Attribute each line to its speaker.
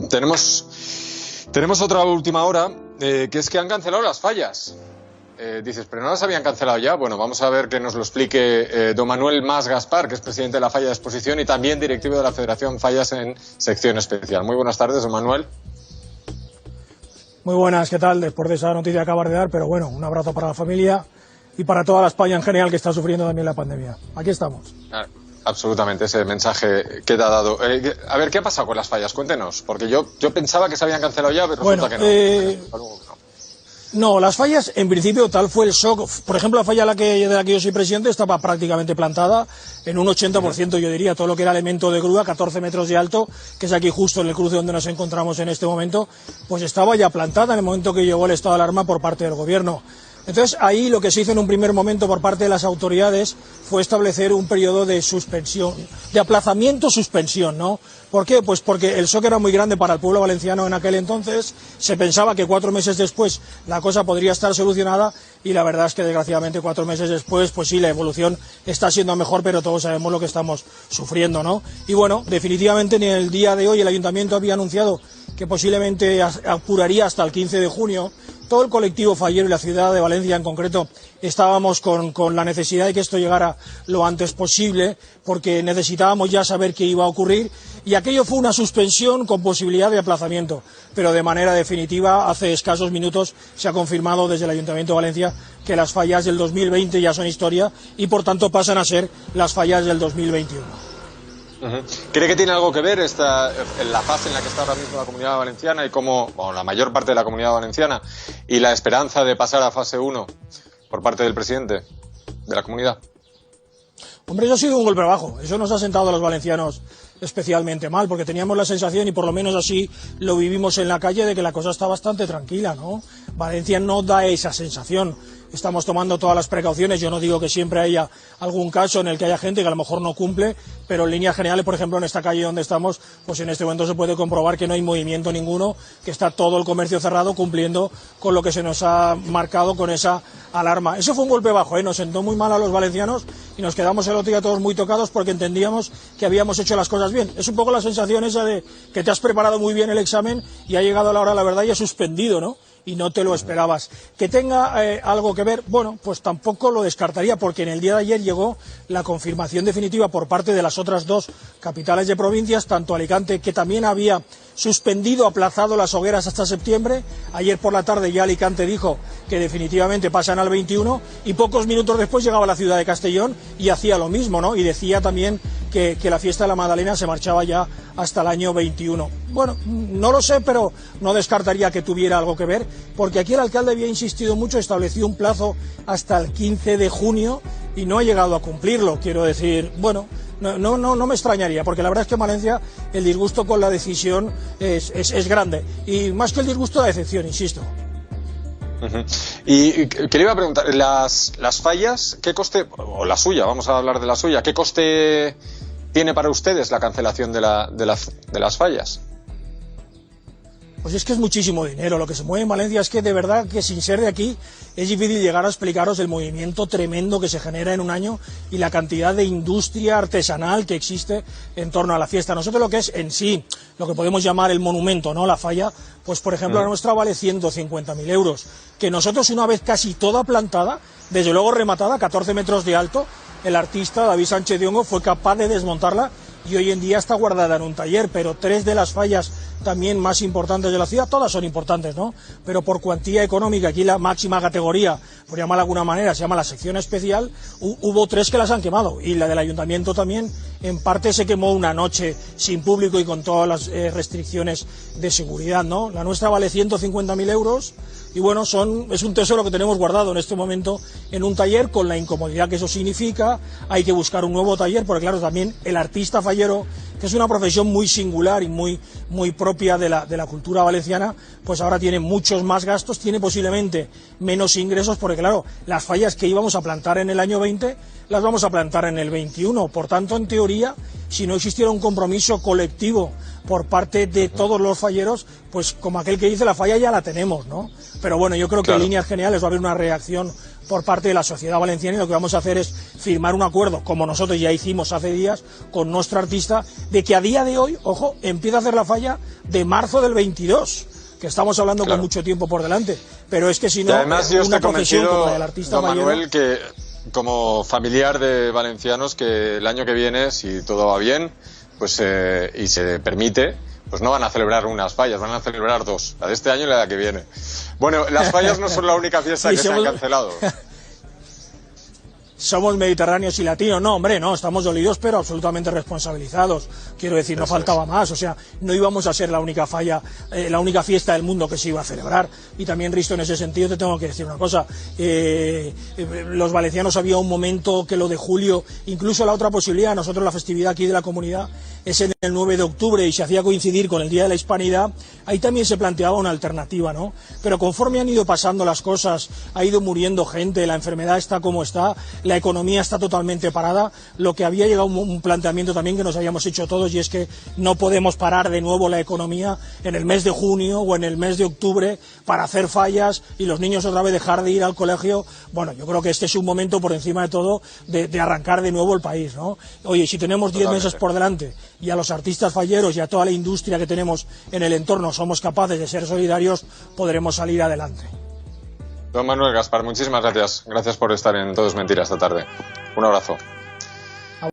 Speaker 1: Tenemos otra última hora, que es que han cancelado las fallas. Dices, pero no las habían cancelado ya. Bueno, vamos a ver que nos lo explique don Manuel Mas Gaspar, que es presidente de la Falla de Exposición y también directivo de la Federación Fallas en sección especial. Muy buenas tardes, don Manuel.
Speaker 2: Muy buenas, ¿qué tal? Después de esa noticia que acabas de dar, pero bueno, un abrazo para la familia y para toda la España en general que está sufriendo también la pandemia. Aquí estamos.
Speaker 1: Absolutamente, ese mensaje que te ha dado. A ver, ¿qué ha pasado con las fallas? Cuéntenos, porque yo pensaba que se habían cancelado ya, pero resulta que no.
Speaker 2: No, las fallas, en principio, tal fue el shock. Por ejemplo, la falla de la que yo soy presidente estaba prácticamente plantada en un 80%, yo diría, todo lo que era elemento de grúa, 14 metros de alto, que es aquí justo en el cruce donde nos encontramos en este momento, pues estaba ya plantada en el momento que llegó el estado de alarma por parte del gobierno. Entonces, ahí lo que se hizo en un primer momento por parte de las autoridades fue establecer un periodo de suspensión, de aplazamiento-suspensión, ¿no? ¿Por qué? Pues porque el shock era muy grande para el pueblo valenciano en aquel entonces, se pensaba que 4 meses después la cosa podría estar solucionada y la verdad es que desgraciadamente 4 meses después, pues sí, la evolución está siendo mejor, pero todos sabemos lo que estamos sufriendo, ¿no? Y bueno, definitivamente en el día de hoy el Ayuntamiento había anunciado que posiblemente apuraría hasta el 15 de junio. Todo el colectivo fallero y la ciudad de Valencia en concreto estábamos con la necesidad de que esto llegara lo antes posible porque necesitábamos ya saber qué iba a ocurrir y aquello fue una suspensión con posibilidad de aplazamiento, pero de manera definitiva hace escasos minutos se ha confirmado desde el Ayuntamiento de Valencia que las fallas del 2020 ya son historia y por tanto pasan a ser las fallas del 2021.
Speaker 1: ¿Cree que tiene algo que ver en la fase en la que está ahora mismo la Comunidad Valenciana y la mayor parte de la Comunidad Valenciana y la esperanza de pasar a fase 1 por parte del presidente de la comunidad?
Speaker 2: Hombre, eso ha sido un golpe bajo. Eso nos ha sentado a los valencianos especialmente mal, porque teníamos la sensación, y por lo menos así lo vivimos en la calle, de que la cosa está bastante tranquila, ¿no? Valencia no da esa sensación. Estamos tomando todas las precauciones. Yo no digo que siempre haya algún caso en el que haya gente que a lo mejor no cumple, pero en líneas generales, por ejemplo, en esta calle donde estamos, pues en este momento se puede comprobar que no hay movimiento ninguno, que está todo el comercio cerrado cumpliendo con lo que se nos ha marcado con esa alarma. Eso fue un golpe bajo, nos sentó muy mal a los valencianos y nos quedamos el otro día todos muy tocados porque entendíamos que habíamos hecho las cosas bien. Es un poco la sensación esa de que te has preparado muy bien el examen y ha llegado la hora, la verdad, y has suspendido, ¿no? Y no te lo esperabas. Que tenga algo que ver, bueno, pues tampoco lo descartaría, porque en el día de ayer llegó la confirmación definitiva por parte de las otras dos capitales de provincias, tanto Alicante, que también había suspendido, aplazado las hogueras hasta septiembre. Ayer por la tarde ya Alicante dijo que definitivamente pasan al 21 y pocos minutos después llegaba la ciudad de Castellón y hacía lo mismo, ¿no? Y decía también que la fiesta de la Magdalena se marchaba ya hasta el año 21. Bueno, no lo sé, pero no descartaría que tuviera algo que ver, porque aquí el alcalde había insistido mucho, estableció un plazo hasta el 15 de junio y no ha llegado a cumplirlo. Quiero decir, bueno, no me extrañaría, porque la verdad es que en Valencia el disgusto con la decisión es grande, y más que el disgusto, la decepción, insisto.
Speaker 1: Y que le iba a preguntar, las fallas, ¿qué coste, o la suya, vamos a hablar de la suya, qué coste tiene para ustedes la cancelación de las fallas?
Speaker 2: Pues es que es muchísimo dinero. Lo que se mueve en Valencia es que de verdad que sin ser de aquí es difícil llegar a explicaros el movimiento tremendo que se genera en un año y la cantidad de industria artesanal que existe en torno a la fiesta. Nosotros lo que es en sí, lo que podemos llamar el monumento, ¿no? La falla, pues por ejemplo la nuestra vale 150.000 euros, que nosotros una vez casi toda plantada, desde luego rematada, 14 metros de alto, el artista David Sánchez de Hongo fue capaz de desmontarla y hoy en día está guardada en un taller, pero 3 de las fallas también más importantes de la ciudad, todas son importantes, ¿no? Pero por cuantía económica, aquí la máxima categoría, por llamarla de alguna manera, se llama la sección especial, hubo 3 que las han quemado, y la del ayuntamiento también, en parte se quemó una noche sin público y con todas las restricciones de seguridad, ¿no? La nuestra vale 150.000 euros, y bueno, es un tesoro que tenemos guardado en este momento en un taller, con la incomodidad que eso significa. Hay que buscar un nuevo taller, porque claro, también el artista fallero, que es una profesión muy singular y muy propia de la cultura valenciana, pues ahora tiene muchos más gastos, tiene posiblemente menos ingresos, porque claro, las fallas que íbamos a plantar en el año 20 las vamos a plantar en el 21. Por tanto, en teoría, si no existiera un compromiso colectivo por parte de todos los falleros, pues como aquel que dice, la falla ya la tenemos, ¿no? Pero bueno, yo creo que en líneas generales va a haber una reacción por parte de la sociedad valenciana, y lo que vamos a hacer es firmar un acuerdo, como nosotros ya hicimos hace días, con nuestro artista, de que a día de hoy, ojo, empieza a hacer la falla de marzo del 22, que estamos hablando con mucho tiempo por delante, pero es que si no,
Speaker 1: además, yo
Speaker 2: una
Speaker 1: estoy
Speaker 2: procesión como la del
Speaker 1: convencido,
Speaker 2: artista
Speaker 1: don
Speaker 2: fallero,
Speaker 1: Manuel, que como familiar de valencianos, que el año que viene, si todo va bien, pues y se permite, pues no van a celebrar unas fallas, van a celebrar dos, la de este año y la de que viene. Bueno, las fallas no son la única fiesta que se han cancelado.
Speaker 2: Somos mediterráneos y latinos. No, hombre, no, estamos dolidos, pero absolutamente responsabilizados. Quiero decir, no faltaba más. O sea, no íbamos a ser la única falla, la única fiesta del mundo que se iba a celebrar. Y también, Risto, en ese sentido te tengo que decir una cosa. Los valencianos había un momento que lo de julio, incluso la otra posibilidad, nosotros la festividad aquí de la comunidad es en el 9 de octubre y se hacía coincidir con el Día de la Hispanidad. Ahí también se planteaba una alternativa, ¿no? Pero conforme han ido pasando las cosas, ha ido muriendo gente, la enfermedad está como está, la economía está totalmente parada, lo que había llegado un planteamiento también que nos habíamos hecho todos, y es que no podemos parar de nuevo la economía en el mes de junio o en el mes de octubre para hacer fallas y los niños otra vez dejar de ir al colegio. Bueno, yo creo que este es un momento, por encima de todo, de arrancar de nuevo el país, ¿no? Oye, si tenemos 10 meses por delante y a los artistas falleros y a toda la industria que tenemos en el entorno somos capaces de ser solidarios, podremos salir adelante.
Speaker 1: Don Manuel Gaspar, muchísimas gracias. Gracias por estar en Todo es Mentira esta tarde. Un abrazo.